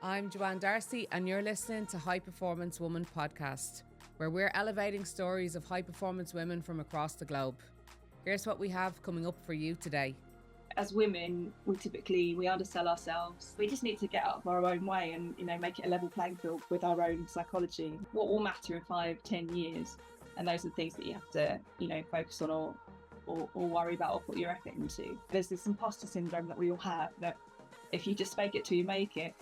I'm Joanne Darcy, and you're listening to High Performance Woman Podcast, where we're elevating stories of high performance women from across the globe. Here's what we have coming up for you today. As women, we undersell ourselves. We just need to get out of our own way and, make it a level playing field with our own psychology. What will matter in 5-10 years? And those are the things that you have to, focus on or worry about or put your effort into. There's this imposter syndrome that we all have, that if you just fake it till you make it.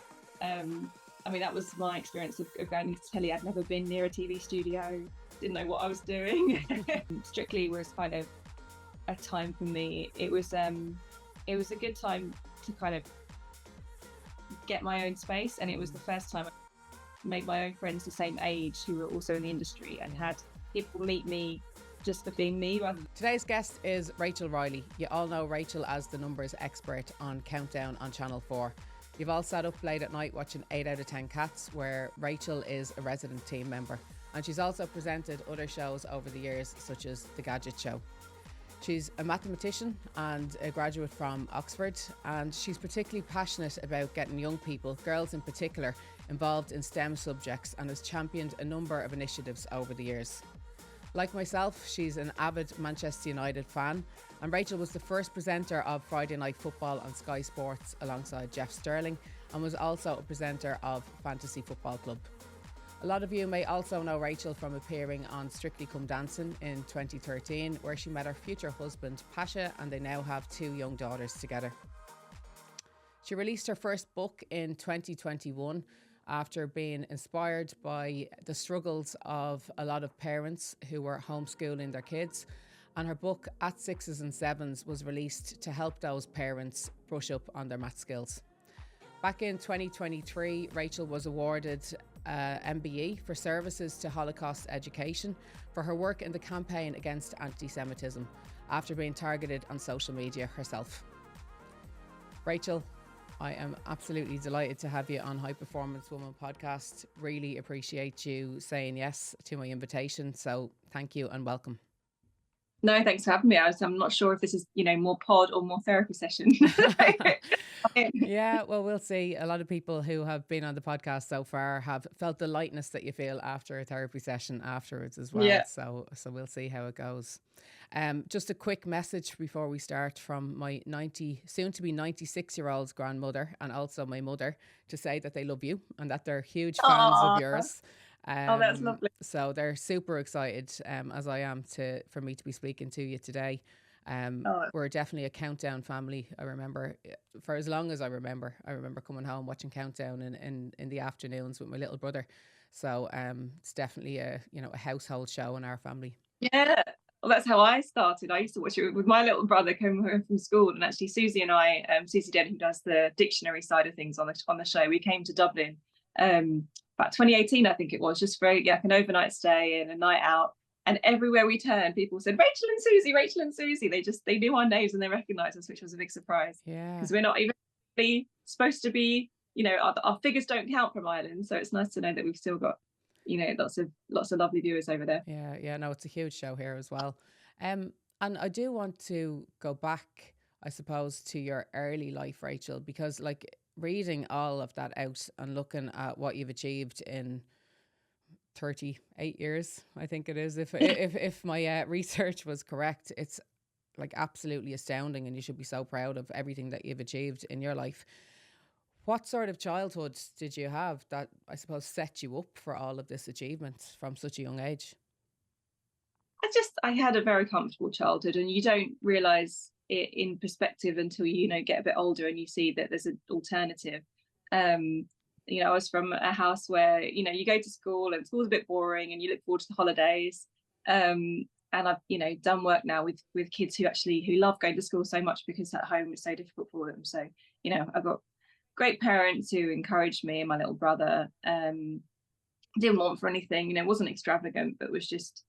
That was my experience of going to telly. I'd never been near a TV studio, didn't know what I was doing. Strictly was kind of a time for me. It was a good time to kind of get my own space, and it was the first time I made my own friends the same age who were also in the industry and had people meet me just for being me. Today's guest is Rachel Riley. You all know Rachel as the numbers expert on Countdown on Channel 4. You've all sat up late at night watching 8 out of 10 Cats, where Rachel is a resident team member. And she's also presented other shows over the years, such as The Gadget Show. She's a mathematician and a graduate from Oxford, and she's particularly passionate about getting young people, girls in particular, involved in STEM subjects, and has championed a number of initiatives over the years. Like myself, she's an avid Manchester United fan, and Rachel was the first presenter of Friday Night Football on Sky Sports alongside Jeff Sterling, and was also a presenter of Fantasy Football Club. A lot of you may also know Rachel from appearing on Strictly Come Dancing in 2013, where she met her future husband Pasha, and they now have 2 young daughters together. She released her first book in 2021 after being inspired by the struggles of a lot of parents who were homeschooling their kids. And her book, At Sixes and Sevens, was released to help those parents brush up on their math skills. Back in 2023, Rachel was awarded MBE for services to Holocaust education for her work in the campaign against anti-Semitism after being targeted on social media herself. Rachel, I am absolutely delighted to have you on High Performance Woman Podcast. Really appreciate you saying yes to my invitation. So thank you and welcome. No, thanks for having me. I'm not sure if this is, more pod or more therapy session. Yeah, well, we'll see. A lot of people who have been on the podcast so far have felt the lightness that you feel after a therapy session afterwards as well. Yeah. So we'll see how it goes. Just a quick message before we start from my soon to be 96-year-old grandmother, and also my mother, to say that they love you and that they're huge fans of yours. That's lovely. So they're super excited, as I am, for me to be speaking to you today. We're definitely a Countdown family. I remember, for as long as I remember coming home watching Countdown in the afternoons with my little brother. So it's definitely a household show in our family. Yeah. Well, that's how I started. I used to watch it with my little brother coming home from school, and actually Susie and I, Susie Den, who does the dictionary side of things on the show, we came to Dublin about 2018, I think it was, just for an overnight stay and a night out. And everywhere we turned, people said, Rachel and Susie, Rachel and Susie. They knew our names and they recognised us, which was a big surprise. Yeah. Because we're not even really supposed to be, our figures don't count from Ireland. So it's nice to know that we've still got, lots of lovely viewers over there. Yeah, no, it's a huge show here as well. And I do want to go back, I suppose, to your early life, Rachel, because reading all of that out and looking at what you've achieved in 38 years, I think it is, if my research was correct, it's absolutely astounding, and you should be so proud of everything that you've achieved in your life. What sort of childhood did you have that, I suppose, set you up for all of this achievement from such a young age? I had a very comfortable childhood, and you don't realise it in perspective until you get a bit older and you see that there's an alternative. I was from a house where you go to school and school's a bit boring and you look forward to the holidays. And I've done work now with kids who love going to school so much because at home it's so difficult for them. So I've got great parents who encouraged me and my little brother. Didn't want for anything, it wasn't extravagant, but was just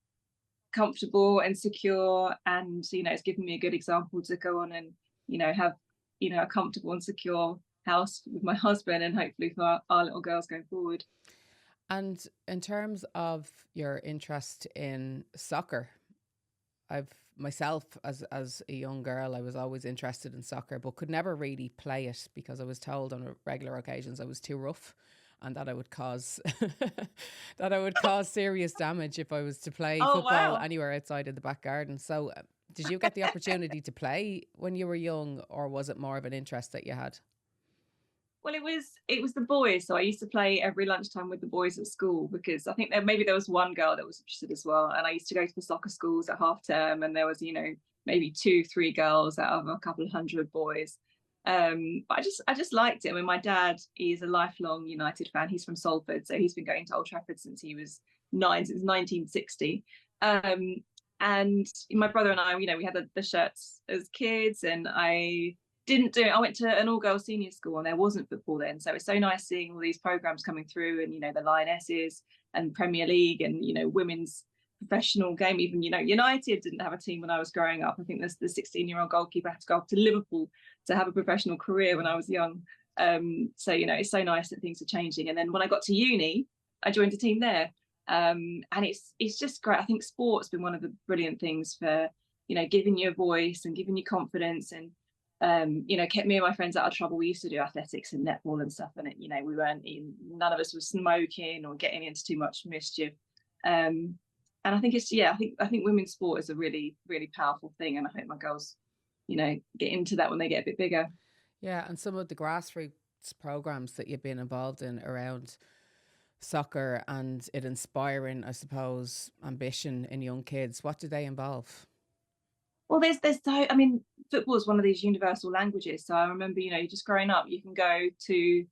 comfortable and secure, and it's given me a good example to go on and have a comfortable and secure house with my husband, and hopefully for our little girls going forward. And in terms of your interest in soccer, I've myself as a young girl, I was always interested in soccer, but could never really play it because I was told on regular occasions I was too rough, and that I would cause that I would cause serious damage if I was to play Oh football wow. anywhere outside of the back garden. So, did you get the opportunity to play when you were young, or was it more of an interest that you had? Well, it was the boys. So I used to play every lunchtime with the boys at school because I think maybe there was one girl that was interested as well. And I used to go to the soccer schools at half term, and there was, maybe two, three girls out of a couple of hundred boys. But I just liked it. I mean, my dad is a lifelong United fan. He's from Salford, so he's been going to Old Trafford since he was 9, since 1960. Um, and my brother and I, we had the shirts as kids, and I didn't do it. I went to an all-girls senior school and there wasn't football then. So it's so nice seeing all these programs coming through, and the Lionesses and Premier League and women's professional game. Even United didn't have a team when I was growing up. I think the 16-year-old goalkeeper had to go up to Liverpool to have a professional career when I was young. So it's so nice that things are changing. And then when I got to uni, I joined a team there. And it's just great. I think sport's been one of the brilliant things for giving you a voice and giving you confidence, and kept me and my friends out of trouble. We used to do athletics and netball and stuff, and we weren't in, none of us was smoking or getting into too much mischief. And I think I think women's sport is a really, really powerful thing, and I hope my girls, get into that when they get a bit bigger. Yeah, and some of the grassroots programs that you've been involved in around soccer and it inspiring, I suppose, ambition in young kids, what do they involve? Well, there's so, I mean, football is one of these universal languages. So I remember, just growing up, you can go to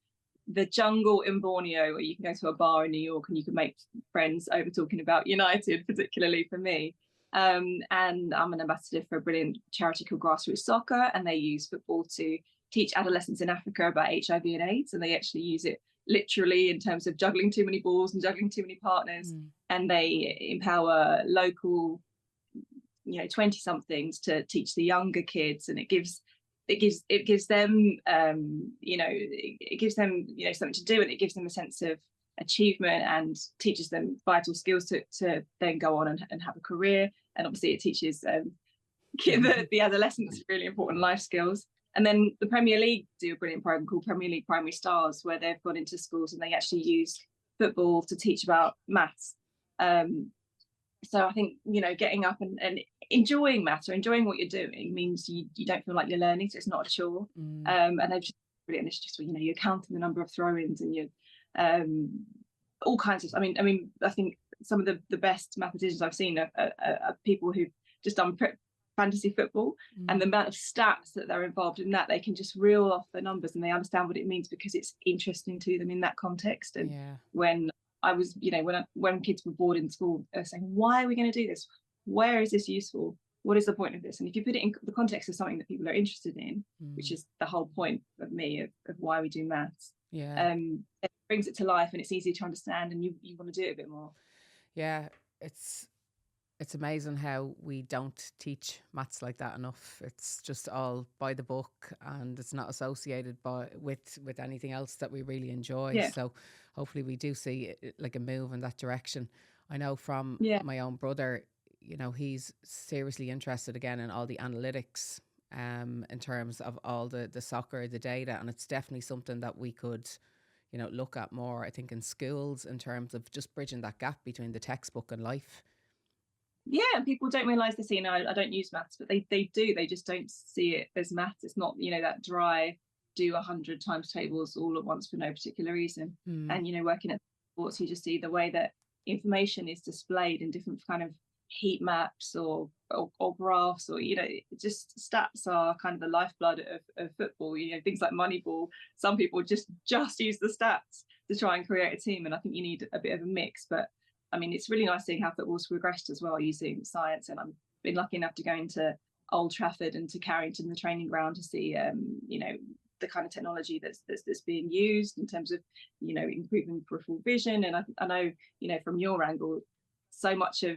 the jungle in Borneo, or you can go to a bar in New York, and you can make friends over talking about United, particularly for me. And I'm an ambassador for a brilliant charity called Grassroots Soccer, and they use football to teach adolescents in Africa about HIV and AIDS, and they actually use it literally in terms of juggling too many balls and juggling too many partners. Mm. And they empower local 20 somethings to teach the younger kids, and it gives them it gives them something to do, and it gives them a sense of achievement and teaches them vital skills to then go on and have a career. And obviously it teaches the adolescents really important life skills. And then the Premier League do a brilliant program called Premier League Primary Stars, where they've gone into schools and they actually use football to teach about maths. So I think getting up and enjoying maths or enjoying what you're doing means you don't feel like you're learning, so it's not a chore. And they've just brilliant initiatives where you're counting the number of throw-ins, and you're all kinds of. I mean, I think some of the best mathematicians I've seen are people who've just done fantasy football, and the amount of stats that they're involved in, that they can just reel off the numbers and they understand what it means because it's interesting to them in that context. And when I was, when kids were bored in school, saying, why are we going to do this? Where is this useful? What is the point of this? And if you put it in the context of something that people are interested in, which is the whole point of me of why we do maths, it brings it to life and it's easy to understand, and you want to do it a bit more. Yeah, it's amazing how we don't teach maths like that enough. It's just all by the book, and it's not associated with anything else that we really enjoy. Yeah. So hopefully we do see like a move in that direction. I know from my own brother, he's seriously interested again in all the analytics in terms of all the soccer, the data, and it's definitely something that we could look at more, I think, in schools, in terms of just bridging that gap between the textbook and life. Yeah, and people don't realise this. I don't use maths, but they do. They just don't see it as maths. It's not that dry do 100 times tables all at once for no particular reason. And working at sports, you just see the way that information is displayed in different kind of heat maps or graphs, or just stats are kind of the lifeblood of football. Things like Moneyball. Some people just use the stats to try and create a team, and I think you need a bit of a mix. But I mean, it's really nice seeing how football's progressed as well using science. And I've been lucky enough to go into Old Trafford and to Carrington, the training ground, to see, the kind of technology that's being used in terms of, improving peripheral vision. And I know, from your angle, so much of,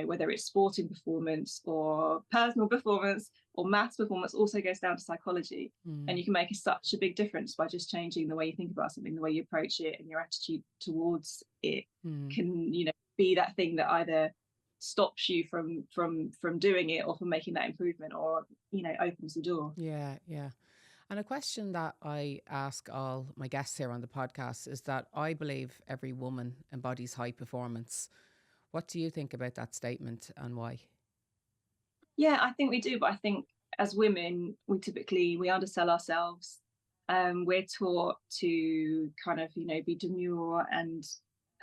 whether it's sporting performance or personal performance or maths performance also goes down to psychology. And you can make such a big difference by just changing the way you think about something, the way you approach it, and your attitude towards it can, be that thing that either stops you from doing it or from making that improvement, or opens the door. Yeah, yeah. And a question that I ask all my guests here on the podcast is that I believe every woman embodies high performance. What do you think about that statement and why? Yeah, I think we do, but I think as women, we undersell ourselves. We're taught to kind of be demure and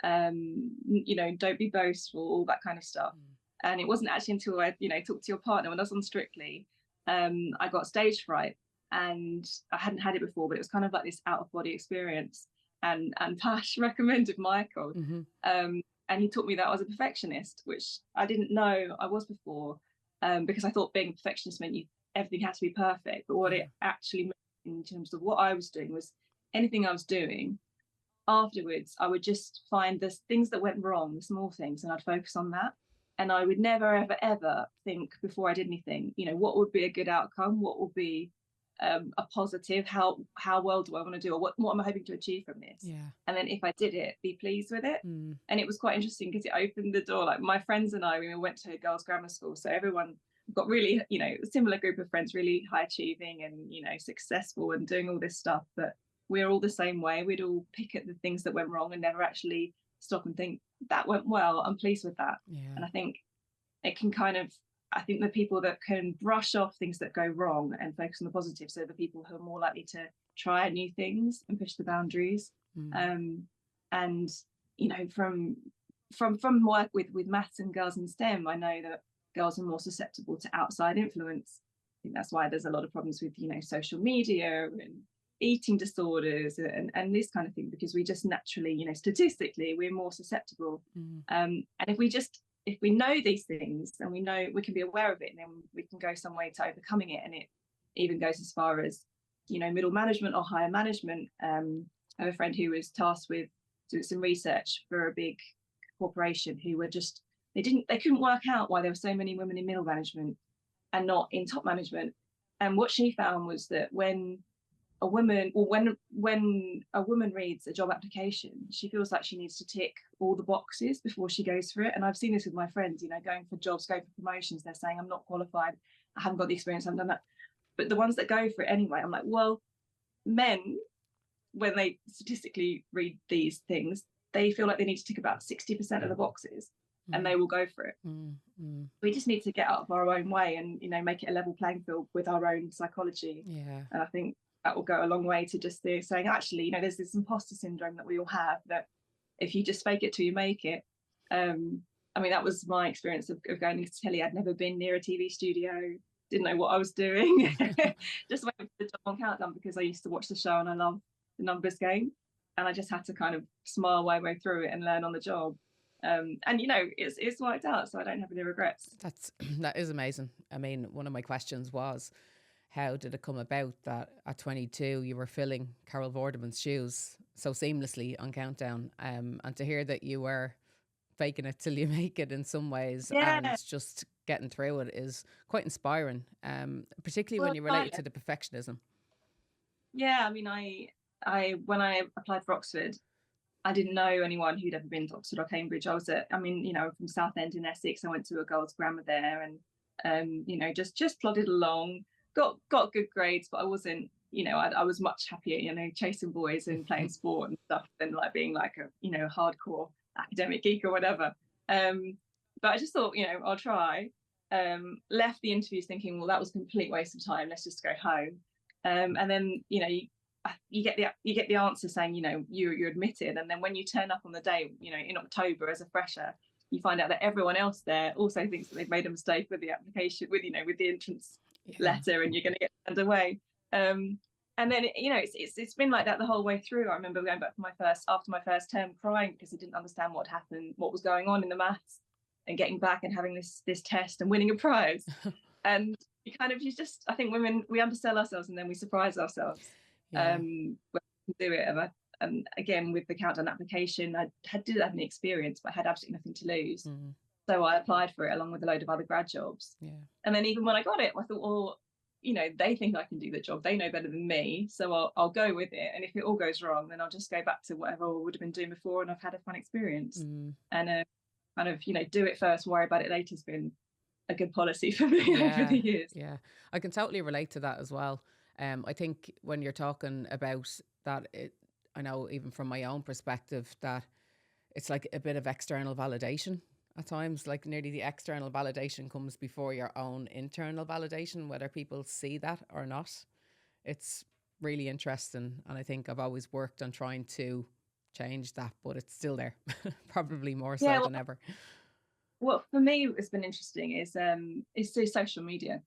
don't be boastful, all that kind of stuff. And it wasn't actually until I talked to your partner when I was on Strictly, I got stage fright, and I hadn't had it before, but it was kind of like this out of body experience. And Pash recommended Michael, Mm-hmm. and he taught me that I was a perfectionist, which I didn't know I was before, because I thought being a perfectionist meant everything had to be perfect. But what it actually meant in terms of what I was doing was anything I was doing afterwards, I would just find the things that went wrong, the small things, and I'd focus on that. And I would never, ever, ever think before I did anything, what would be a good outcome? What would be a positive? How well do I want to do? Or what am I hoping to achieve from this? Yeah. And then if I did it, be pleased with it. And it was quite interesting because it opened the door. Like my friends and I, we went to girls' grammar school. So everyone got really, a similar group of friends, really high achieving and, successful and doing all this stuff. But we're all the same way. We'd all pick at the things that went wrong and never actually stop and think that went well. I'm pleased with that. Yeah. And I think it can I think the people that can brush off things that go wrong and focus on the positive, so the people who are more likely to try out new things and push the boundaries. And from work with maths and girls in STEM, I know that girls are more susceptible to outside influence. I think that's why there's a lot of problems with social media and eating disorders and this kind of thing, because we just naturally, statistically, we're more susceptible. And if we know these things and we know we can be aware of it, and then we can go some way to overcoming it. And it even goes as far as middle management or higher management. I have a friend who was tasked with doing some research for a big corporation who were just they couldn't work out why there were so many women in middle management and not in top management. And what she found was that when a woman reads a job application, she feels like she needs to tick all the boxes before she goes for it. And I've seen this with my friends, going for jobs, going for promotions, they're saying I'm not qualified, I haven't got the experience, I haven't done that. But the ones that go for it anyway, I'm like, well, men, when they statistically read these things, they feel like they need to tick about 60% of the boxes and they will go for it. We just need to get out of our own way and make it a level playing field with our own psychology. And I think that will go a long way to just saying, actually, there's this imposter syndrome that we all have, that if you just fake it till you make it. That was my experience of going into telly. I'd never been near a TV studio, didn't know what I was doing. Just went for the job on Countdown because I used to watch the show and I love the numbers game. And I just had to kind of smile my way through it and learn on the job. It's worked out, so I don't have any regrets. That is amazing. I mean, one of my questions was, how did it come about that at 22 you were filling Carol Vorderman's shoes so seamlessly on Countdown? And to hear that you were faking it till you make it in some ways, and just getting through it is quite inspiring, particularly when you relate it to the perfectionism. Yeah, I mean, I when I applied for Oxford, I didn't know anyone who'd ever been to Oxford or Cambridge. I'm from Southend in Essex. I went to a girls' grammar there, and just plodded along. Got good grades, but I wasn't, I was much happier, chasing boys and playing sport and stuff than like being like a, hardcore academic geek or whatever. But I just thought, I'll try. Left the interviews thinking, well, that was a complete waste of time. Let's just go home. And then, you get the answer saying, you're admitted. And then when you turn up on the day, in October as a fresher, you find out that everyone else there also thinks that they've made a mistake with the application, with the entrance letter, and you're going to get turned away. And then it's been like that the whole way through. I remember going back after my first term, crying because I didn't understand what happened, what was going on in the maths, and getting back and having this test and winning a prize. And I think women, we undersell ourselves and then we surprise ourselves when we do it. And again, with the Countdown application, I didn't have any experience, but I had absolutely nothing to lose. So I applied for it along with a load of other grad jobs. And then even when I got it, I thought, well, they think I can do the job. They know better than me. So I'll go with it. And if it all goes wrong, then I'll just go back to whatever I would have been doing before. And I've had a fun experience. And kind of, do it first, worry about it later has been a good policy for me over the years. Yeah, I can totally relate to that as well. I think when you're talking about that, I know even from my own perspective that it's like a bit of external validation at times. Like nearly the external validation comes before your own internal validation, whether people see that or not. It's really interesting, and I think I've always worked on trying to change that, but it's still there, probably more so than ever. What for me has been interesting is through social media,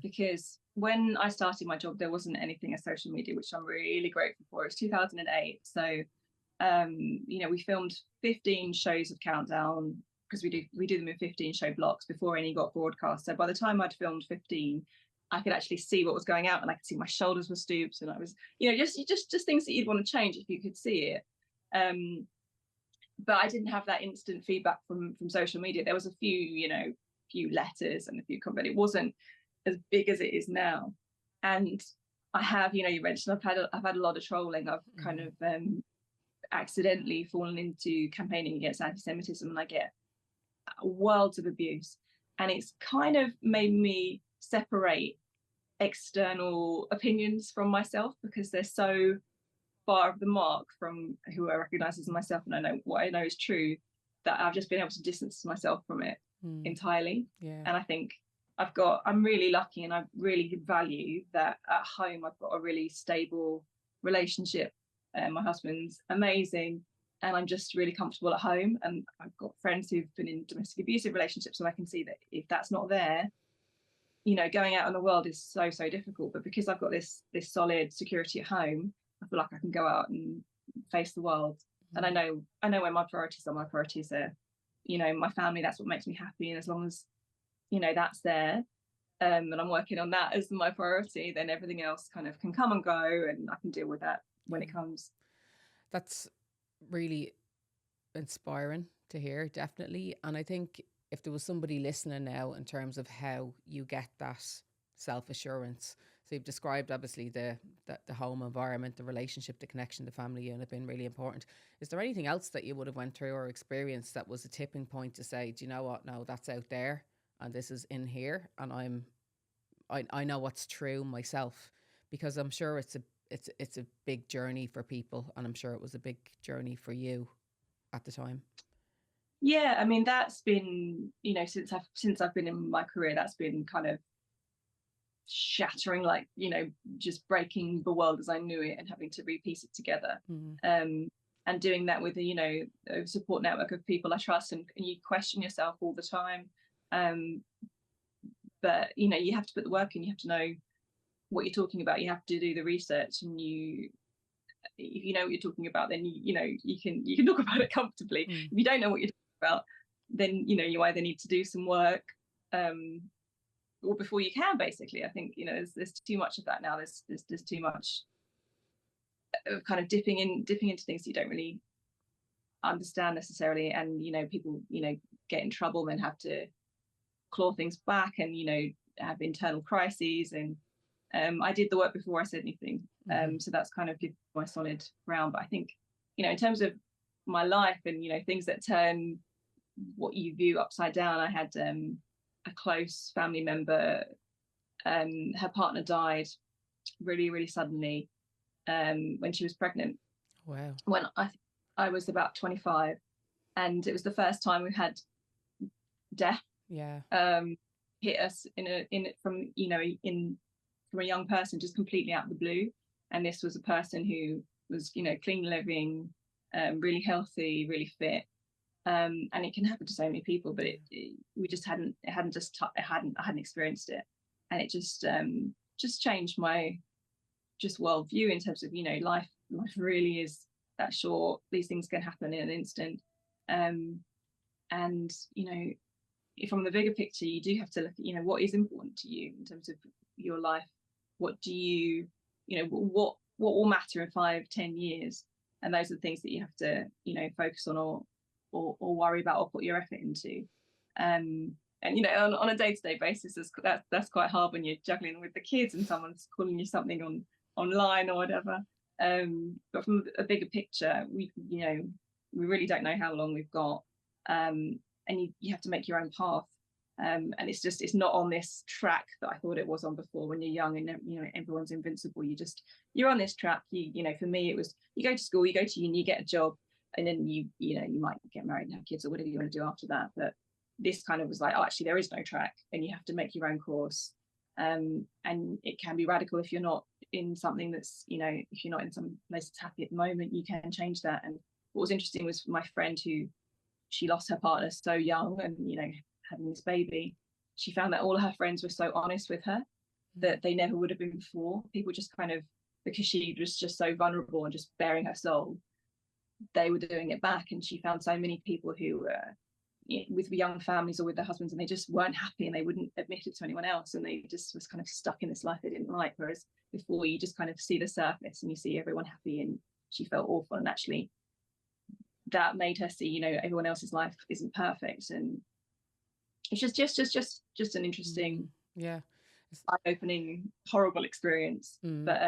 because when I started my job, there wasn't anything as social media, which I'm really grateful for. It's 2008, so we filmed 15 shows of Countdown, because we do them in 15 show blocks before any got broadcast. So by the time I'd filmed 15, I could actually see what was going out, and I could see my shoulders were stooped, and I was, just things that you'd want to change if you could see it. But I didn't have that instant feedback from social media. There was a few letters and a few comments. It wasn't as big as it is now. And I have, you mentioned I've had a lot of trolling. I've kind of accidentally fallen into campaigning against anti-Semitism, and I get worlds of abuse. And it's kind of made me separate external opinions from myself, because they're so far of the mark from who I recognise as myself, and I know what I know is true, that I've just been able to distance myself from it entirely. And I think I'm really lucky, and I really value that at home I've got a really stable relationship. My husband's amazing, and I'm just really comfortable at home, and I've got friends who've been in domestic abusive relationships, and I can see that if that's not there, going out in the world is so difficult. But because I've got this solid security at home, I feel like I can go out and face the world. And I know where my priorities are. My priorities are, my family. That's what makes me happy. And as long as, that's there, and I'm working on that as my priority, then everything else kind of can come and go, and I can deal with that when it comes. That's really inspiring to hear, definitely. And I think if there was somebody listening now in terms of how you get that self-assurance, so you've described obviously the home environment, the relationship, the connection, the family unit being really important. Is there anything else that you would have went through or experienced that was a tipping point to say, do you know what? No, that's out there and this is in here, and I know what's true myself, because I'm sure it's a big journey for people, and I'm sure it was a big journey for you at the time. Yeah, I mean, that's been, since I've been in my career, that's been kind of shattering, like, just breaking the world as I knew it and having to repiece it together. And doing that with a support network of people I trust, and you question yourself all the time. But you have to put the work in. You have to know what you're talking about. You have to do the research, and if you know what you're talking about, then you can talk about it comfortably. If you don't know what you're talking about, then you either need to do some work, or before you can, basically. I think there's too much of that now. There's too much of kind of dipping into things you don't really understand necessarily, and people get in trouble, then have to claw things back, and have internal crises. And I did the work before I said anything. So that's kind of my solid ground. But I think in terms of my life and things that turn what you view upside down, I had a close family member, her partner died really, really suddenly when she was pregnant. Wow. When I was about 25, and it was the first time we had death hit us from a young person, just completely out of the blue. And this was a person who was clean living, really healthy, really fit. And it can happen to so many people, but we just hadn't experienced it, and it just changed my worldview in terms of life really is that short. These things can happen in an instant, and from the bigger picture, you do have to look at what is important to you in terms of your life. What do what will matter in 5-10 years, and those are the things that you have to focus on, or worry about, or put your effort into. And on a day-to-day basis, that's quite hard when you're juggling with the kids and someone's calling you something online or whatever. But from a bigger picture, we really don't know how long we've got, and and you have to make your own path. And it's not on this track that I thought it was on before. When you're young and everyone's invincible, you're on this track. For me, it was, you go to school, you go to uni, you get a job, and then you might get married and have kids or whatever you want to do after that. But this kind of was like, oh, actually there is no track, and you have to make your own course. And it can be radical if you're not in something that's, if you're not in some place that's happy at the moment, you can change that. And what was interesting was my friend, who, she lost her partner so young, and having this baby, she found that all her friends were so honest with her that they never would have been before. People just kind of, because she was just so vulnerable and just bearing her soul, they were doing it back. And she found so many people who were with young families or with their husbands, and they just weren't happy, and they wouldn't admit it to anyone else, and they just was kind of stuck in this life they didn't like. Whereas before, you just kind of see the surface and you see everyone happy, and she felt awful. And actually that made her see, everyone else's life isn't perfect. And it's just an interesting, eye-opening, horrible experience, but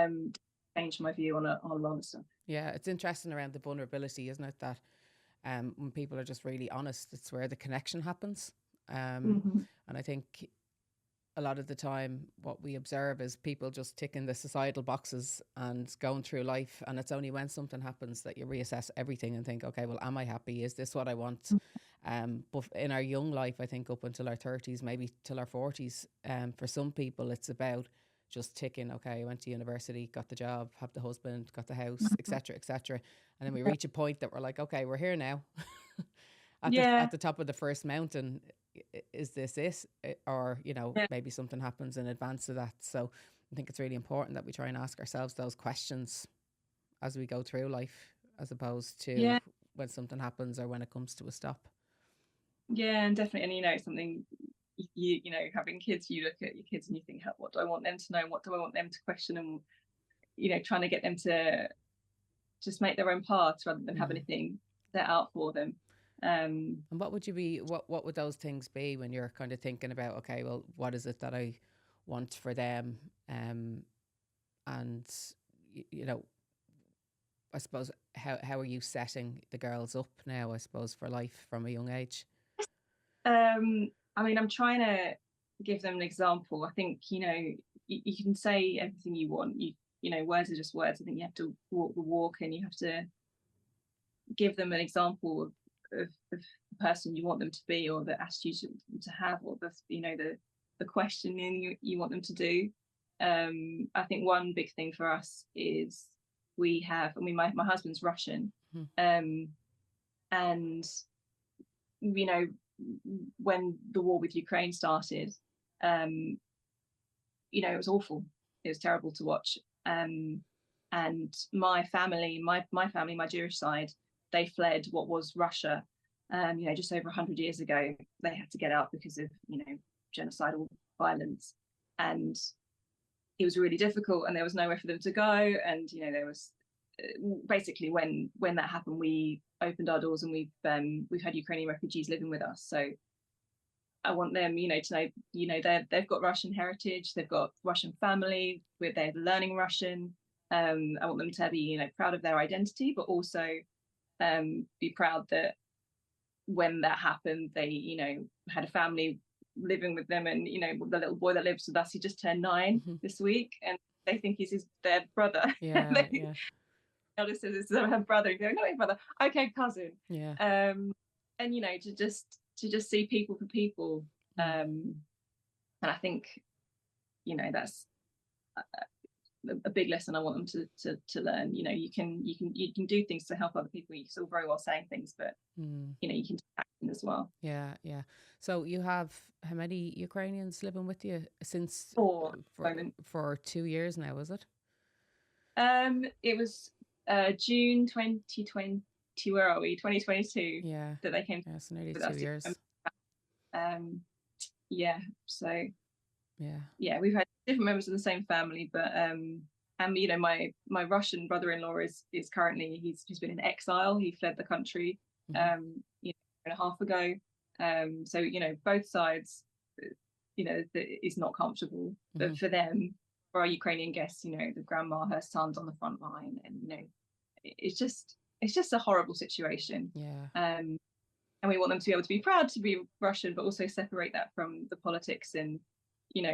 changed my view on a lot of stuff. Yeah, it's interesting around the vulnerability, isn't it? That when people are just really honest, it's where the connection happens. And I think a lot of the time what we observe is people just ticking the societal boxes and going through life, and it's only when something happens that you reassess everything and think, okay, well, am I happy? Is this what I want? But in our young life, I think up until our 30s, maybe till our 40s, for some people it's about just ticking, okay, I went to university, got the job, have the husband, got the house, etc., etc. And then we reach a point that we're like, okay, we're here now. At the top of the first mountain, is this it? Or, maybe something happens in advance of that. So I think it's really important that we try and ask ourselves those questions as we go through life, as opposed to when something happens or when it comes to a stop. Yeah, and definitely. And something, having kids, you look at your kids and you think, what do I want them to know? What do I want them to question? And trying to get them to just make their own paths rather than have anything set out for them. And what would those things be when you're kind of thinking about, okay, well, what is it that I want for them? And I suppose, how are you setting the girls up now, I suppose, for life from a young age? I'm trying to give them an example. I think, you can say everything you want. Words are just words. I think you have to walk the walk, and you have to give them an example of the person you want them to be, or the attitude you want them to have, or the questioning you want them to do. I think one big thing for us is my husband's Russian, and when the war with Ukraine started, it was awful. It was terrible to watch. And my family, my Jewish side, they fled what was Russia, just over 100 years ago. They had to get out because of, genocidal violence. And it was really difficult, and there was nowhere for them to go. And, there was basically when that happened, we opened our doors, and we've had Ukrainian refugees living with us. So I want them, to know, they've got Russian heritage, they've got Russian family, they're learning Russian. I want them to be, proud of their identity, but also be proud that when that happened, they, had a family living with them. And, the little boy that lives with us, he just turned 9 this week, and they think he's their brother. Yeah, yeah. Eldest says it's her brother. You go, no, brother. Okay, cousin. Yeah. And to just see people for people. And I think, that's a big lesson I want them to learn. You can do things to help other people. You're still very well saying things, but you can do action as well. Yeah, yeah. So you have how many Ukrainians living with you since? For 2 years now, is it? It was June 2020. Where are we? 2022. Yeah. That they came. Yeah, so nearly 2 years. Yeah. So. Yeah, we've had different members of the same family, but and my Russian brother-in-law is currently he's been in exile. He fled the country year and a half ago. So both sides is not comfortable, but for them, for our Ukrainian guests, the grandma, her son's on the front line, and it's just a horrible situation. Yeah. and we want them to be able to be proud to be Russian, but also separate that from the politics and,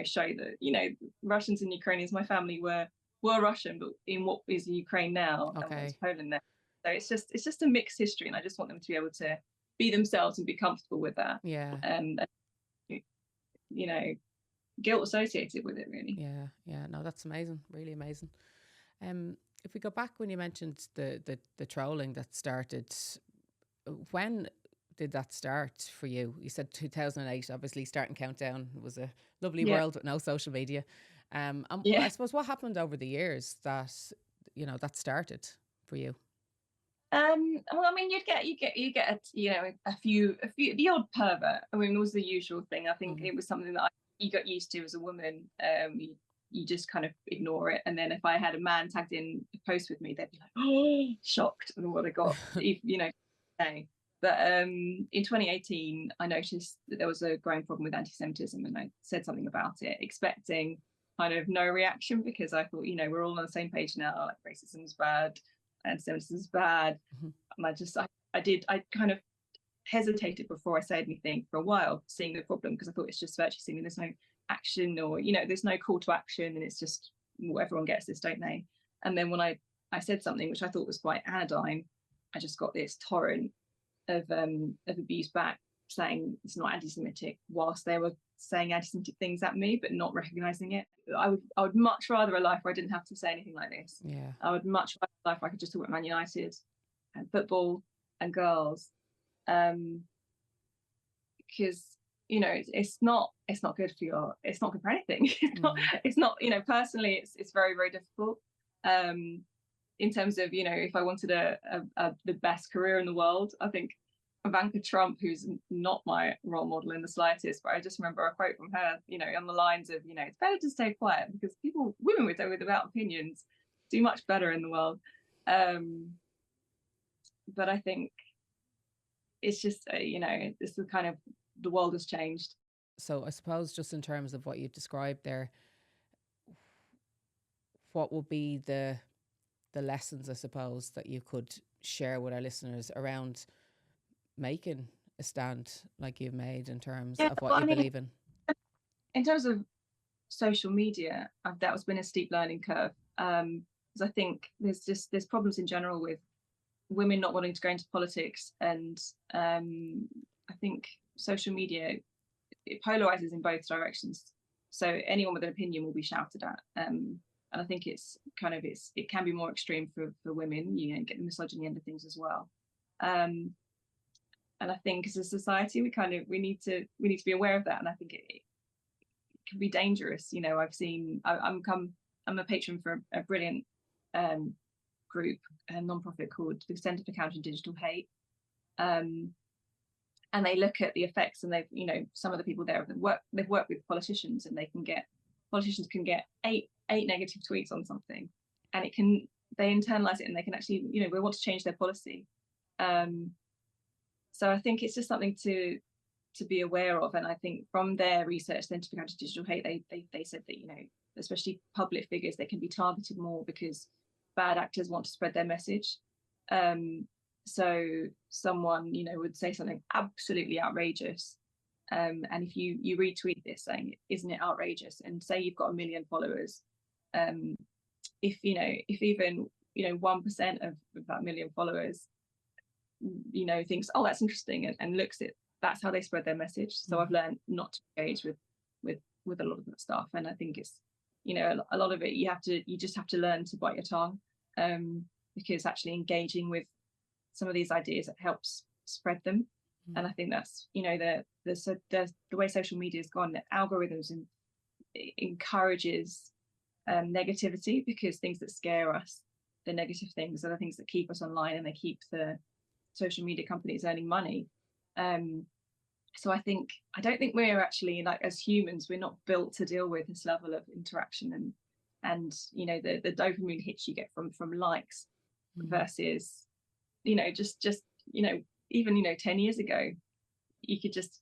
show that, Russians and Ukrainians, my family were Russian, but in what is Ukraine now and what is Poland now. So it's just a mixed history, and I just want them to be able to be themselves and be comfortable with that. Yeah. And guilt associated with it, really. Yeah. No, that's amazing. Really amazing. If we go back when you mentioned the trolling that started, when did that start for you? You said 2008, obviously starting countdown. It was a lovely world with no social media. And I suppose what happened over the years that, that started for you? Well, I mean, you get a few the odd pervert. I mean, it was the usual thing. I think it was something that you got used to as a woman. You just kind of ignore it. And then if I had a man tagged in a post with me, they'd be like, oh, shocked and what I got, say. But in 2018, I noticed that there was a growing problem with anti-Semitism, and I said something about it, expecting kind of no reaction, because I thought, we're all on the same page now. Like, racism is bad, anti-Semitism is bad. And I kind of hesitated before I said anything for a while, seeing the problem, because I thought it's just virtue signaling. There's no action, or there's no call to action, and it's just, well, everyone gets this, don't they? And then when I said something which I thought was quite anodyne, I just got this torrent of abuse back, saying it's not anti-Semitic, whilst they were saying anti-Semitic things at me but not recognizing it. I would much rather a life where I didn't have to say anything like this. Yeah. I would much rather a life where I could just talk about Man United and football and girls, because it's not good for it's not good for anything. It's not personally it's very, very difficult. In terms of if I wanted the best career in the world, I think Ivanka Trump, who's not my role model in the slightest, but I just remember a quote from her, on the lines of, it's better to stay quiet, because women without opinions do much better in the world. But I think it's just, this is kind of, the world has changed. So I suppose just in terms of what you described there, what would be the lessons, I suppose, that you could share with our listeners around making a stand like you've made in terms of what you believe in? In terms of social media, that has been a steep learning curve, because I think there's problems in general with women not wanting to go into politics, and I think social media, it polarizes in both directions. So anyone with an opinion will be shouted at, and I think it can be more extreme for women. Get the misogyny end of things as well. And I think as a society, we need to be aware of that, and I think it can be dangerous. I'm a patron for a brilliant group, a non-profit called the Centre for Countering Digital Hate, and they look at the effects, and some of the people there they've worked with politicians, and politicians can get eight negative tweets on something, and they internalize it, and they can actually we want to change their policy. So I think it's just something to be aware of. And I think from their research, Centre for Countering Digital Hate, they said that especially public figures, they can be targeted more because bad actors want to spread their message. So someone would say something absolutely outrageous, and if you retweet this saying, isn't it outrageous, and say you've got 1 million followers, if even 1% of that 1 million followers thinks, oh, that's interesting, and looks at, that's how they spread their message. So I've learned not to engage with a lot of that stuff, and I think it's a lot of it you just have to learn to bite your tongue, because actually engaging with some of these ideas, it helps spread them. And I think that's the way social media has gone, the algorithms encourages negativity, because things that scare us, the negative things, are the things that keep us online, and they keep the social media companies earning money. So I don't think we're actually, like, as humans, we're not built to deal with this level of interaction and the dopamine hits you get from likes, versus just even 10 years ago, you could just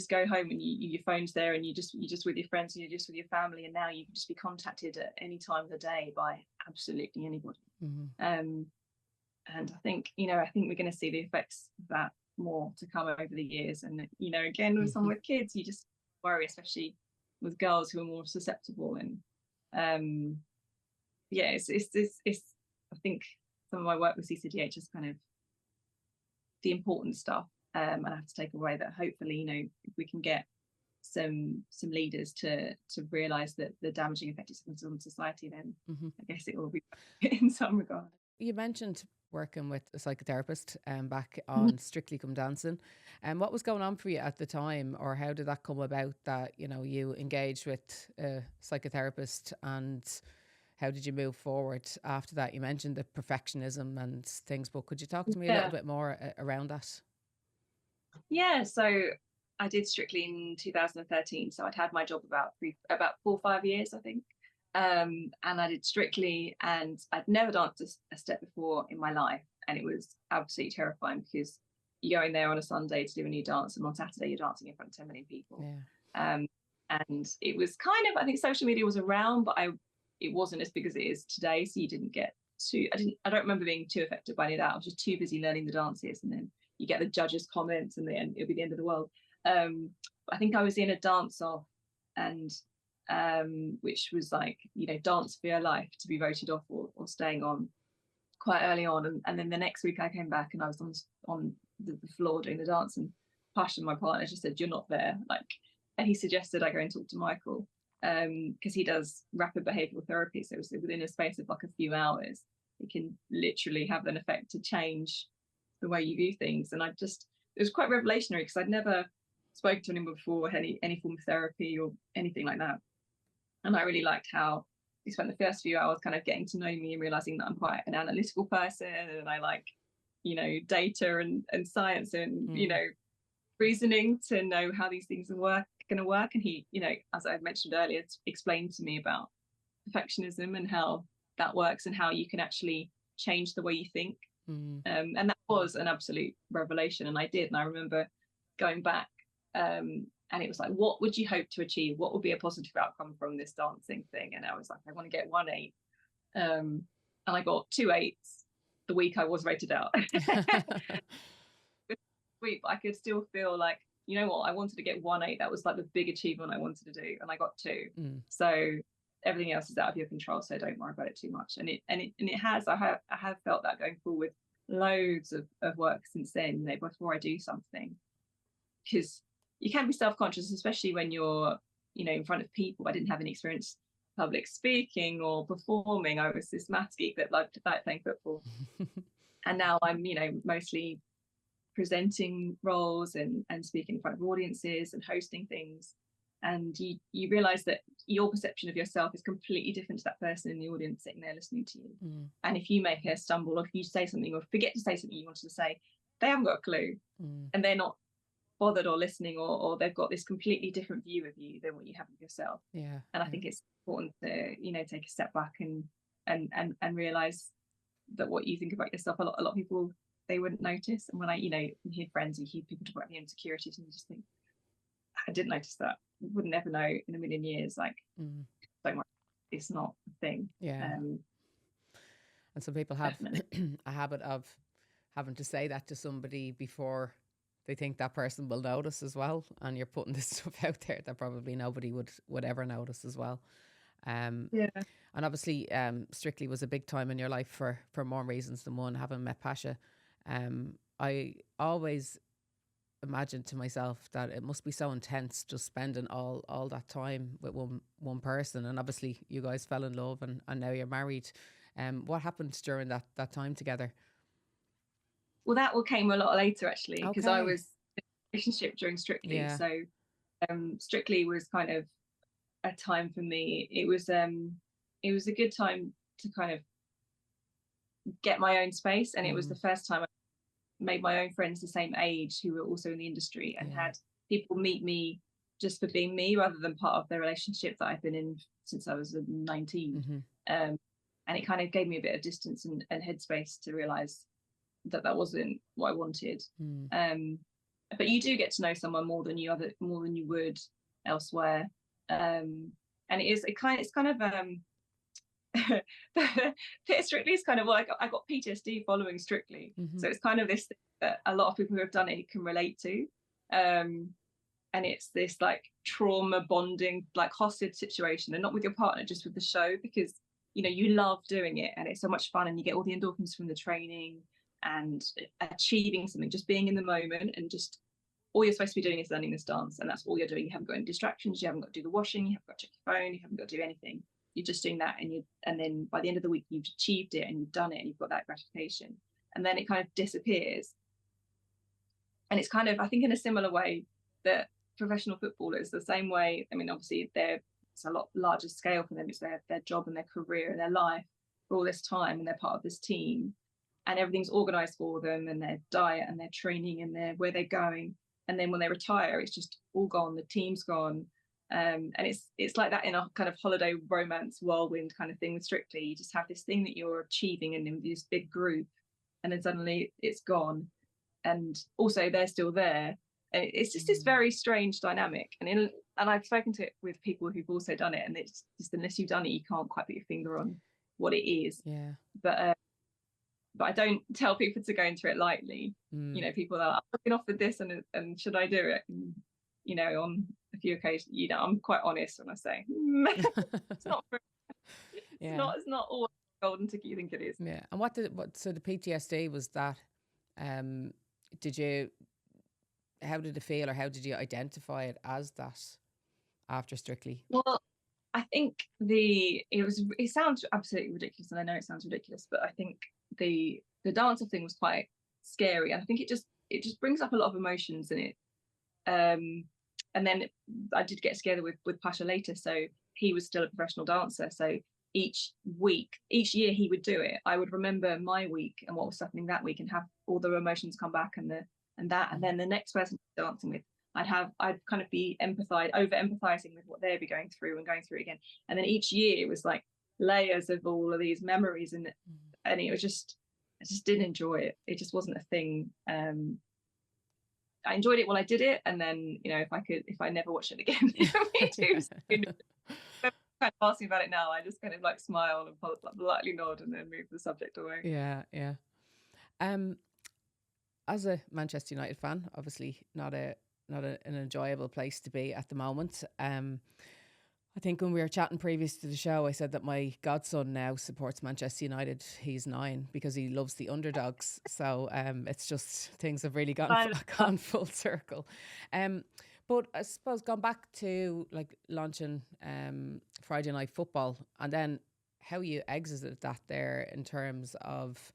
go home and your phone's there, and you're just with your friends, and you're just with your family, and now you can just be contacted at any time of the day by absolutely anybody. And I think we're going to see the effects of that more to come over the years. And again, with some with kids, you just worry, especially with girls who are more susceptible. And it's I think some of my work with CCDH is kind of the important stuff, and I have to take away that hopefully, if we can get some leaders to realize that the damaging effect it's on society, then I guess it will be in some regard. You mentioned working with a psychotherapist back on Strictly Come Dancing, and what was going on for you at the time, or how did that come about that you engaged with a psychotherapist, and how did you move forward after that? You mentioned the perfectionism and things, but could you talk to me a little bit more around that? Yeah, so I did Strictly in 2013, so I'd had my job about 4 or 5 years, I think. And I did Strictly, and I'd never danced a step before in my life, and it was absolutely terrifying because you go in there on a Sunday to do a new dance, and on Saturday you're dancing in front of 10 million people. Yeah. And it was kind of, I think social media was around, but it wasn't as big as it is today, so you didn't get too, I don't remember being too affected by any of that. I was just too busy learning the dances, and then you get the judges' comments, and then it'll be the end of the world. I think I was in a dance off, and which was like, dance for your life, to be voted off or staying on quite early on. And then the next week I came back and I was on the floor doing the dance, and Pash, my partner, just said, "You're not there." And he suggested I go and talk to Michael, because he does rapid behavioural therapy. So within a space of like a few hours, it can literally have an effect to change the way you view things. And it was quite revelationary, because I'd never spoken to anyone before, any form of therapy or anything like that. And I really liked how he spent the first few hours kind of getting to know me and realizing that I'm quite an analytical person, and I like, data and science and, reasoning to know how these things are going to work. And he, as I mentioned earlier, explained to me about perfectionism and how that works, and how you can actually change the way you think. And that was an absolute revelation. And I did. And I remember going back, and it was like, what would you hope to achieve? What would be a positive outcome from this dancing thing? And I was like, I want to get 1 8. And I got 2 8s the week I was rated out. But I could still feel like, you know what, I wanted to get 1 8. That was like the big achievement I wanted to do, and I got 2. So everything else is out of your control, so don't worry about it too much. And it has, I have felt that going forward, loads of work since then, before I do something, because you can be self-conscious, especially when you're in front of people. I didn't have any experience public speaking or performing. I was this maths geek that liked playing football. And now I'm mostly presenting roles and speaking in front of audiences and hosting things, and you realize that your perception of yourself is completely different to that person in the audience sitting there listening to you. And if you make a stumble, or if you say something or forget to say something you wanted to say, they haven't got a clue, and they're not bothered or listening, or they've got this completely different view of you than what you have of yourself. And I think it's important to take a step back and realize that what you think about yourself, a lot of people, they wouldn't notice. And when I hear friends, you hear people talk about the insecurities, and you just think, I didn't notice that. Would never know in a million years. Like, don't worry, it's not a thing. And some people have a habit of having to say that to somebody before they think that person will notice as well, and you're putting this stuff out there that probably nobody would ever notice as well. And obviously Strictly was a big time in your life for more reasons than one. Having met Pasha, I always imagined to myself that it must be so intense just spending all that time with one person. And obviously you guys fell in love, and now you're married. What happened during that time together? Well, that all came a lot later, actually, because I was in a relationship during Strictly. So Strictly was kind of a time for me. It was a good time to kind of get my own space, and it was the first time I made my own friends the same age who were also in the industry, and had people meet me just for being me, rather than part of the relationship that I've been in since I was 19. And it kind of gave me a bit of distance and headspace to realize that wasn't what I wanted. But you do get to know someone more than you would elsewhere. And it's kind of Strictly is kind of, well, I got PTSD following Strictly, so it's kind of this thing that a lot of people who have done it can relate to, and it's this like trauma bonding, like hostage situation, and not with your partner, just with the show, because you love doing it and it's so much fun, and you get all the endorphins from the training and achieving something, just being in the moment, and just all you're supposed to be doing is learning this dance, and that's all you're doing. You haven't got any distractions, you haven't got to do the washing, you haven't got to check your phone, you haven't got to do anything. You're just doing that, and then by the end of the week you've achieved it and you've done it and you've got that gratification, and then it kind of disappears. And it's kind of, I think, in a similar way that professional footballers, the same way, I mean, obviously it's a lot larger scale for them, it's their job and their career and their life for all this time, and they're part of this team, and everything's organized for them, and their diet and their training and where they're going, and then when they retire, it's just all gone, the team's gone. And it's like that in a kind of holiday romance whirlwind kind of thing with Strictly. You just have this thing that you're achieving in this big group, and then suddenly it's gone, and also they're still there. And it's just this very strange dynamic, and I've spoken to it with people who've also done it, and it's just, unless you've done it, you can't quite put your finger on what it is. But I don't tell people to go into it lightly. People are like, I've been offered this, and should I do it? And, on a few occasions, I'm quite honest when I say it's not for, it's not always the golden ticket you think it is. Yeah. And so the PTSD was that, how did it feel, or how did you identify it as that after Strictly? Well, I think it sounds absolutely ridiculous, and I know it sounds ridiculous, but I think the dancer thing was quite scary, and I think it just brings up a lot of emotions in it. And then I did get together with Pasha later, so he was still a professional dancer, so each year he would do it, I would remember my week and what was happening that week, and have all the emotions come back, and then the next person dancing with, I'd kind of be over empathizing with what they'd be going through and going through it again. And then each year it was like layers of all of these memories, and it was just, I just didn't enjoy it. It just wasn't a thing. I enjoyed it while I did it, and then if I never watched it again, me too. Kind of asking about it now, I just kind of like smile and politely nod and then move the subject away. Yeah. As a Manchester United fan, obviously not an enjoyable place to be at the moment. I think when we were chatting previous to the show, I said that my godson now supports Manchester United. He's 9 because he loves the underdogs. So it's just, things have really gone full circle. But I suppose gone back to like launching Friday Night Football, and then how you exited that there in terms of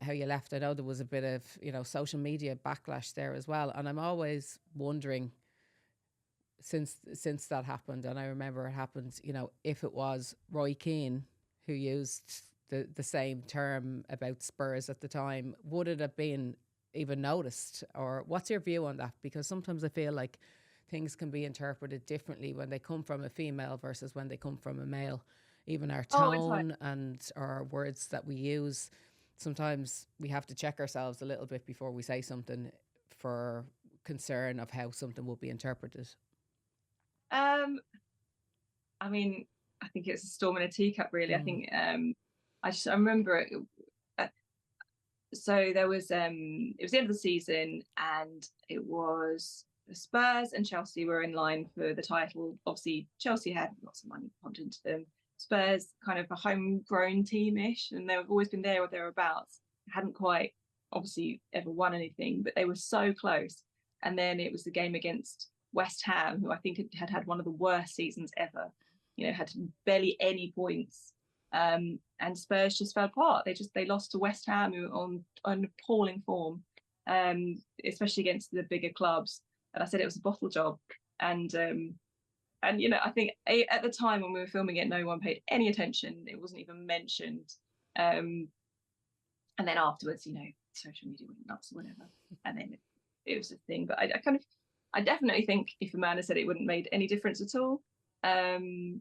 how you left. I know there was a bit of social media backlash there as well, and I'm always wondering, since that happened, and I remember it happened, if it was Roy Keane who used the same term about Spurs at the time, would it have been even noticed? Or what's your view on that? Because sometimes I feel like things can be interpreted differently when they come from a female versus when they come from a male. Even our tone and our words that we use, sometimes we have to check ourselves a little bit before we say something, for concern of how something will be interpreted. I mean, I think it's a storm in a teacup, really. I think I remember it. So there was it was the end of the season, and it was Spurs and Chelsea were in line for the title. Obviously, Chelsea had lots of money pumped into them. Spurs, kind of a homegrown team-ish, and they've always been there or thereabouts. Hadn't quite, obviously, ever won anything, but they were so close. And then it was the game against West Ham, who I think had one of the worst seasons ever. Had barely any points. And Spurs just fell apart. They lost to West Ham, who on appalling form, especially against the bigger clubs. And I said it was a bottle job. And I think at the time when we were filming it, no one paid any attention. It wasn't even mentioned. And then afterwards, social media went nuts or whatever. And then it was a thing. But I definitely think if a man had said it, wouldn't have made any difference at all. And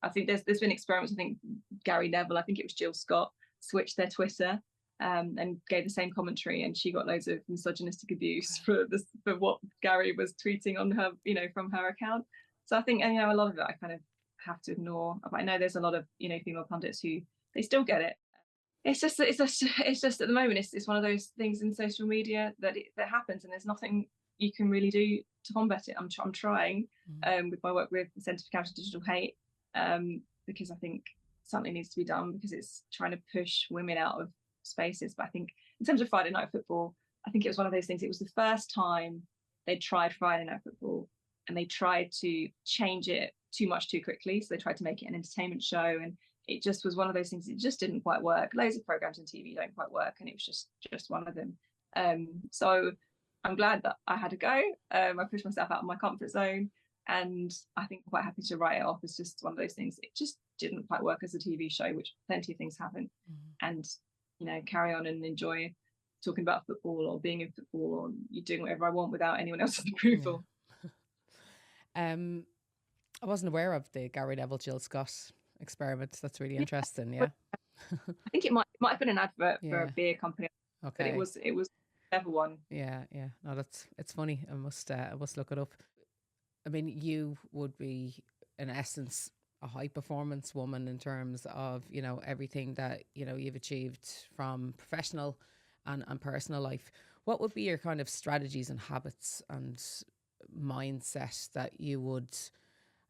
I think there's been experiments. I think Gary Neville, I think it was Jill Scott, switched their Twitter and gave the same commentary, and she got loads of misogynistic abuse for what Gary was tweeting on her, from her account. So I think, a lot of it I kind of have to ignore. I know there's a lot of, female pundits who they still get it. It's just at the moment it's one of those things in social media that happens, and there's nothing you can really do to combat it. I'm trying with my work with the Centre for Counter Digital Hate, because I think something needs to be done, because it's trying to push women out of spaces. But I think in terms of Friday night football, I think it was one of those things. It was the first time they tried Friday night football, and they tried to change it too much too quickly. So they tried to make it an entertainment show, and it just was one of those things. It just didn't quite work. Loads of programs on TV don't quite work, and it was just one of them. So I'm glad that I had a go. I pushed myself out of my comfort zone, and I think I'm quite happy to write it off as just one of those things. It just didn't quite work as a TV show, which plenty of things haven't. And carry on and enjoy talking about football or being in football, or you doing whatever I want without anyone else's approval. I wasn't aware of the Gary Neville Jill Scott experiment. That's really interesting. Yeah. I think it might have been an advert for a beer company, okay, but it was a clever one. Yeah. No, it's funny. I must look it up. I mean, you would be in essence a high performance woman in terms of everything that you've achieved from professional and personal life. What would be your kind of strategies and habits and mindset that you would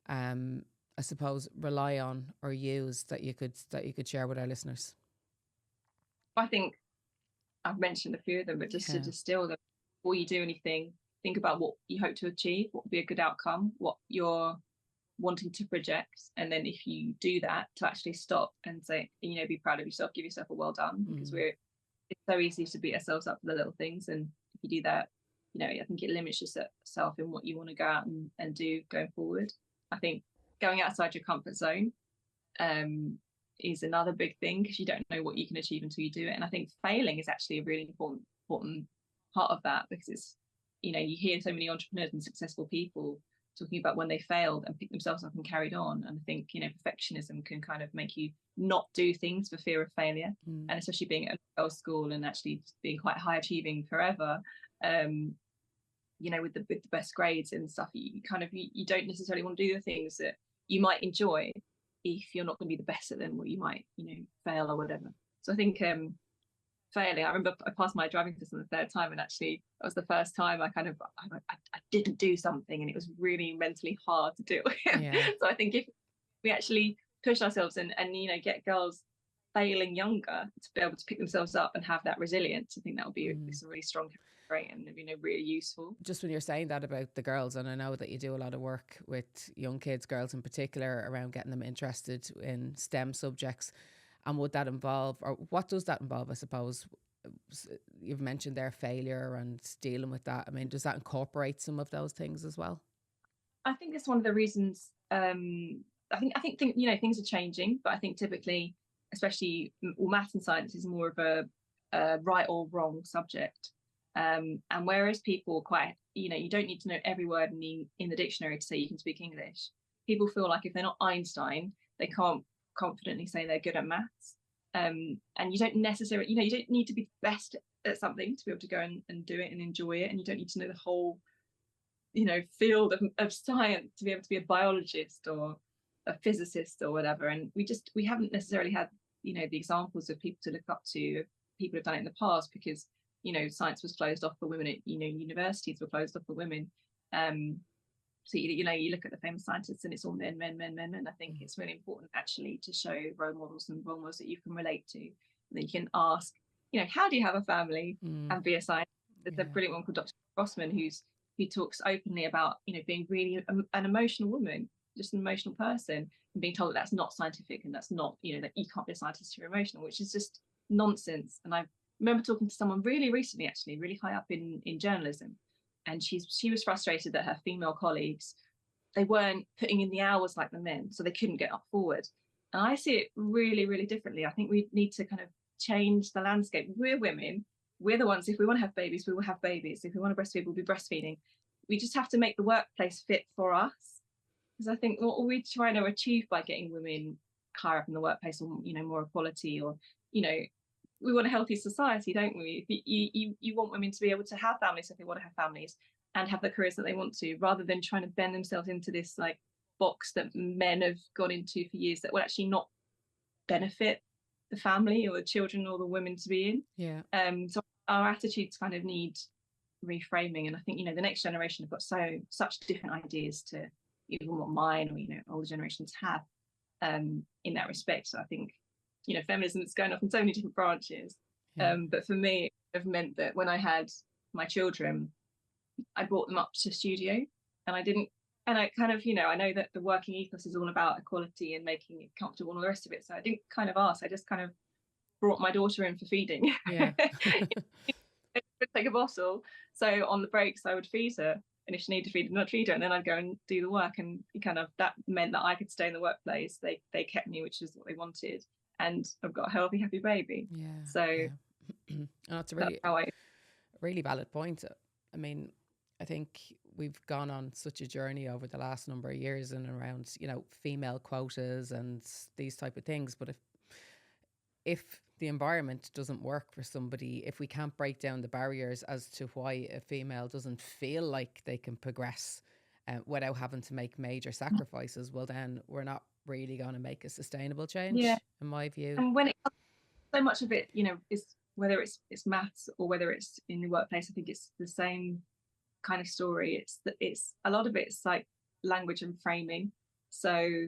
I suppose rely on or use that you could share with our listeners? I think I've mentioned a few of them, but just to distill them, before you do anything, think about what you hope to achieve, what would be a good outcome, what you're wanting to project, and then if you do that, to actually stop and say, be proud of yourself, give yourself a well done, because it's so easy to beat ourselves up for the little things, and if you do that, I think it limits yourself in what you want to go out and do going forward. I think going outside your comfort zone is another big thing, because you don't know what you can achieve until you do it. And I think failing is actually a really important part of that, because it's you hear so many entrepreneurs and successful people talking about when they failed and picked themselves up and carried on. And I think perfectionism can kind of make you not do things for fear of failure, and especially being at a girls' school and actually being quite high achieving forever, with the best grades and stuff, you don't necessarily want to do the things that you might enjoy if you're not going to be the best at them, or you might fail or whatever. So I think failing, I remember I passed my driving test on the third time, and actually that was the first time I didn't do something, and it was really mentally hard to do. So I think if we actually push ourselves and get girls failing younger to be able to pick themselves up and have that resilience, I think that would be a really strong trait, and really useful. Just when you're saying that about the girls, and I know that you do a lot of work with young kids, girls in particular, around getting them interested in STEM subjects, and would that involve, or what does that involve, I suppose? You've mentioned their failure and dealing with that. I mean, does that incorporate some of those things as well? I think that's one of the reasons. I think things are changing, but I think typically, especially maths and science, is more of a right or wrong subject. And whereas people quite, you don't need to know every word in the dictionary to say you can speak English. People feel like if they're not Einstein, they can't confidently say they're good at maths. And you don't necessarily, you don't need to be the best at something to be able to go and do it and enjoy it. And you don't need to know the whole, field of science to be able to be a biologist or a physicist or whatever. And we haven't necessarily had, the examples of people to look up to, people who've done it in the past, because, science was closed off for women at, universities were closed off for women. So, you look at the famous scientists and it's all men. And I think it's really important actually to show role models that you can relate to. And then you can ask, how do you have a family and be a scientist? There's a brilliant one called Dr. Grossman who talks openly about, being really an emotional woman, just an emotional person, and being told that that's not scientific and that's not, that you can't be a scientist if you're emotional, which is just nonsense. And I remember talking to someone really recently, actually, really high up in journalism. And she was frustrated that her female colleagues, they weren't putting in the hours like the men, so they couldn't get up forward. And I see it really, really differently. I think we need to kind of change the landscape. We're women. We're the ones, if we want to have babies, we will have babies. If we want to breastfeed, we'll be breastfeeding. We just have to make the workplace fit for us. Because I think what we're trying to achieve by getting women higher up in the workplace, or, more equality, or, we want a healthy society, don't we? You want women to be able to have families if they want to have families and have the careers that they want to, rather than trying to bend themselves into this like box that men have gone into for years that will actually not benefit the family or the children or the women to be in. Yeah. So our attitudes kind of need reframing, and I think the next generation have got such different ideas to even what mine or older generations have in that respect. So I think feminism is going off in so many different branches. Yeah. But for me, it have meant that when I had my children, I brought them up to studio, and I didn't. And I kind of, I know that the working ethos is all about equality and making it comfortable and all the rest of it. So I didn't kind of ask. I just kind of brought my daughter in for feeding. Yeah. Take a bottle. So on the breaks, I would feed her. And if she needed to feed, not feed her. And then I'd go and do the work. And kind of that meant that I could stay in the workplace. They kept me, which is what they wanted. And I've got a healthy, happy baby. Yeah. So Yeah. That's a really, really valid point. I mean, I think we've gone on such a journey over the last number of years and around, female quotas and these type of things. But if the environment doesn't work for somebody, if we can't break down the barriers as to why a female doesn't feel like they can progress without having to make major sacrifices, well, then we're not really going to make a sustainable change, in my view. And when so much of it, is whether it's maths or whether it's in the workplace, I think it's the same kind of story. It's a lot of it's like language and framing. So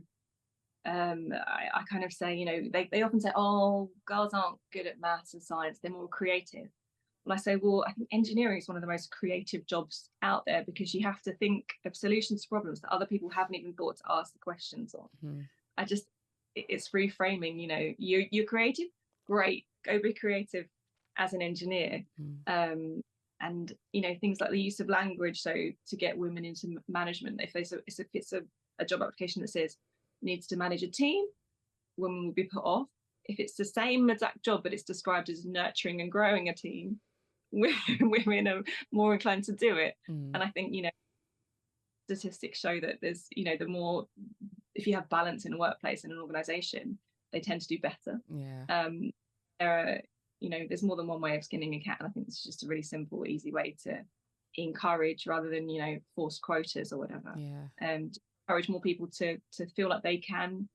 I kind of say, they often say, oh, girls aren't good at maths and science, they're more creative. And I say, well, I think engineering is one of the most creative jobs out there, because you have to think of solutions to problems that other people haven't even thought to ask the questions on. It's reframing, you're creative, great, go be creative as an engineer. And things like the use of language, so to get women into management, if it's a job application that says needs to manage a team, women will be put off. If it's the same exact job but it's described as nurturing and growing a team, women are more inclined to do it. And I think statistics show that there's the more, if you have balance in a workplace and an organization, they tend to do better. There are there's more than one way of skinning a cat, and I think it's just a really simple, easy way to encourage rather than force quotas or whatever. And encourage more people to feel like they can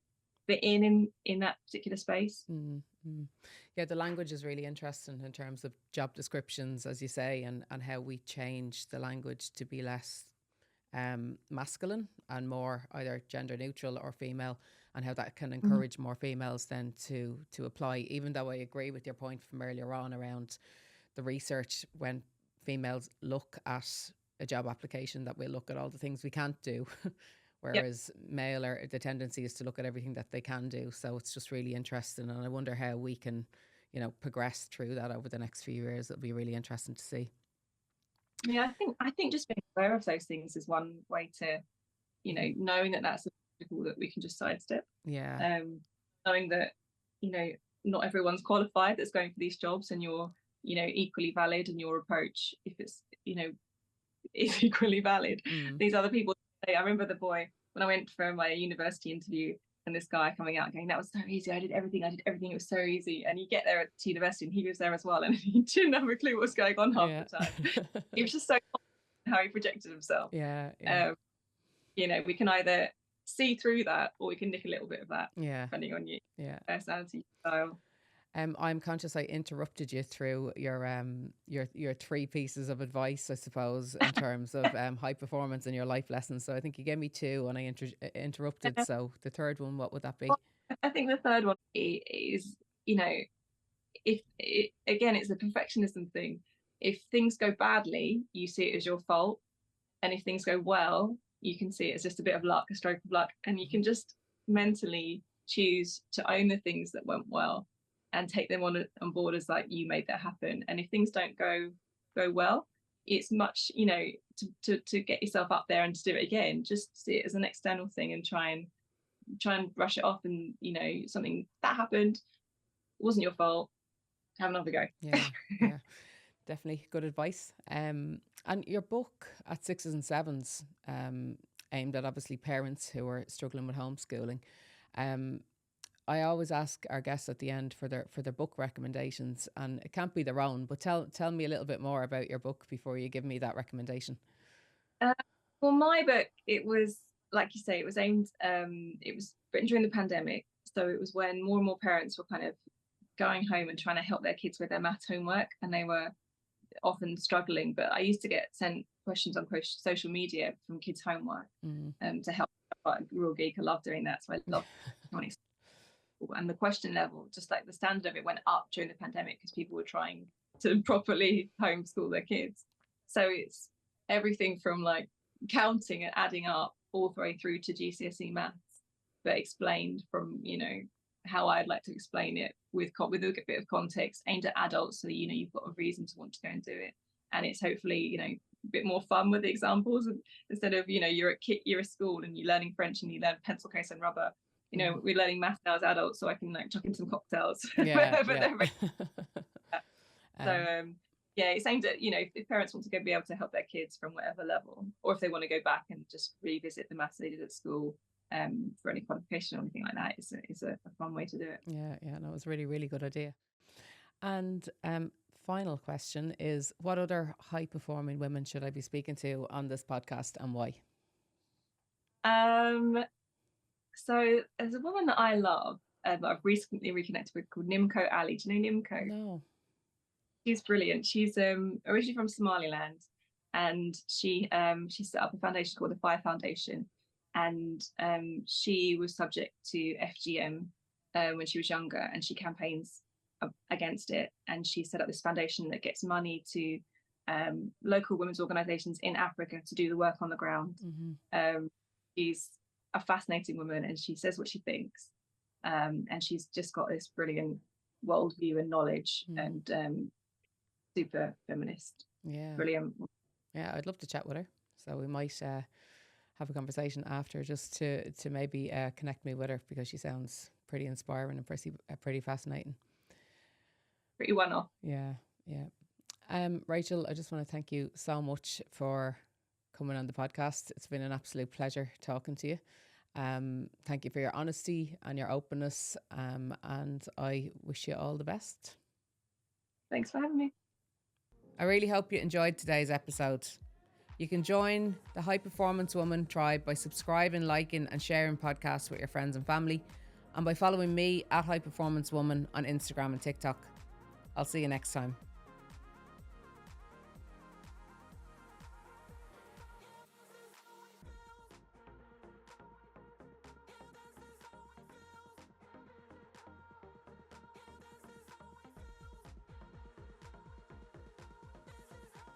fit in that particular space. Yeah, the language is really interesting in terms of job descriptions, as you say, and how we change the language to be less masculine and more either gender neutral or female, and how that can encourage more females then to apply. Even though I agree with your point from earlier on around the research, when females look at a job application, that we'll look at all the things we can't do. Whereas male, the tendency is to look at everything that they can do. So it's just really interesting. And I wonder how we can, progress through that over the next few years. It'll be really interesting to see. Yeah, I think just being aware of those things is one way to, knowing that that's a obstacle that we can just sidestep. Knowing that, not everyone's qualified that's going for these jobs, and you're, equally valid, and your approach, if it's, is equally valid. These other people, I remember the boy when I went for my university interview, and this guy coming out going, that was so easy, I did everything, it was so easy. And you get there at university and he was there as well, and he didn't have a clue what was going on half the time. He was just so confident how he projected himself. We can either see through that, or we can nick a little bit of that, depending on your personality style. I'm conscious I interrupted you through your three pieces of advice, I suppose, in terms of high performance and your life lessons. So I think you gave me two and I interrupted. So the third one, what would that be? Well, I think the third one is, if again, it's a perfectionism thing. If things go badly, you see it as your fault. And if things go well, you can see it as just a bit of luck, a stroke of luck. And you can just mentally choose to own the things that went well and take them on board as like, you made that happen. And if things don't go well, it's much, to get yourself up there and to do it again, just see it as an external thing and try and brush it off. And something that happened wasn't your fault, have another go. Yeah Definitely good advice. And your book at Sixes and Sevens, aimed at obviously parents who are struggling with homeschooling. I always ask our guests at the end for their book recommendations, and it can't be their own, but tell me a little bit more about your book before you give me that recommendation. Well, my book, it was like you say, it was aimed, it was written during the pandemic. So it was when more and more parents were kind of going home and trying to help their kids with their math homework, and they were often struggling. But I used to get sent questions on social media from kids' homework to help. I'm a real geek. I love doing that. So I love and the question level, just like the standard of it, went up during the pandemic because people were trying to properly homeschool their kids. So it's everything from like counting and adding up all the way through to GCSE maths, but explained from, you know, how I'd like to explain it with a bit of context, aimed at adults, so that, you know, you've got a reason to want to go and do it. And it's hopefully, you know, a bit more fun with the examples, and instead of, you know, you're at school and you're learning French and you learn pencil case and rubber. You know, we're learning math now as adults, so I can like chuck in some cocktails. Yeah, So yeah, it's aimed at, you know, if parents want to go be able to help their kids from whatever level, or if they want to go back and just revisit the maths they did at school for any qualification or anything like that, it's a fun way to do it. Yeah, no, it was a really, really good idea. And final question is, what other high performing women should I be speaking to on this podcast, and why? So there's a woman that I love that I've recently reconnected with called Nimco Ali. Do you know Nimco? No. She's brilliant. She's originally from Somaliland, and she set up a foundation called the Fire Foundation, and she was subject to FGM when she was younger, and she campaigns against it, and she set up this foundation that gets money to local women's organizations in Africa to do the work on the ground. She's a fascinating woman, and she says what she thinks, and she's just got this brilliant worldview and knowledge, and super feminist. Yeah, brilliant. Yeah, I'd love to chat with her, so we might have a conversation after, just to maybe connect me with her, because she sounds pretty inspiring and pretty fascinating. Pretty one-off. Yeah. Rachel, I just want to thank you so much for coming on the podcast. It's been an absolute pleasure talking to you. Thank you for your honesty and your openness, and I wish you all the best. Thanks for having me. I really hope you enjoyed today's episode. You can join the High Performance Woman tribe by subscribing, liking and sharing podcasts with your friends and family, and by following me at High Performance Woman on Instagram and TikTok. I'll see you next time.